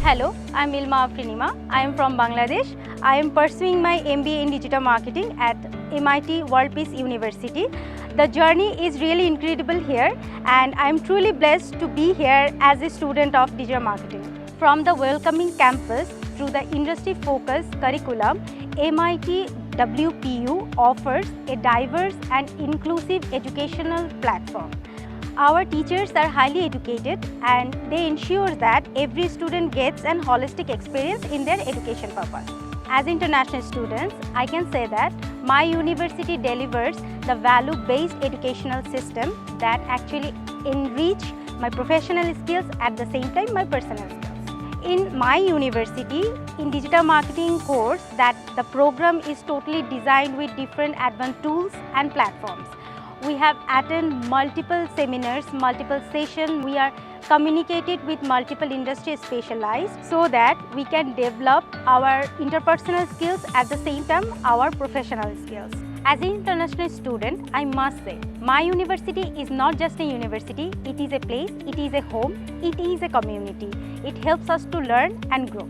Hello, I'm Ilma Afrin Ima. I am from Bangladesh. I am pursuing my MBA in Digital Marketing at MIT-WPU University. The journey is really incredible here, and I am truly blessed to be here as a student of Digital Marketing. From the welcoming campus through the industry-focused curriculum, MIT-WPU offers a diverse and inclusive educational platform. Our teachers are highly educated and they ensure that every student gets an holistic experience in their education purpose. As international students, I can say that my university delivers the value-based educational system that actually enrich my professional skills at the same time my personal skills. In my university, in digital marketing course, that the program is totally designed with different advanced tools and platforms. We have attended multiple seminars, multiple sessions. We are communicated with multiple industry specialized so that we can develop our interpersonal skills at the same time our professional skills. As an international student, I must say, my university is not just a university, it is a place, it is a home, it is a community. It helps us to learn and grow.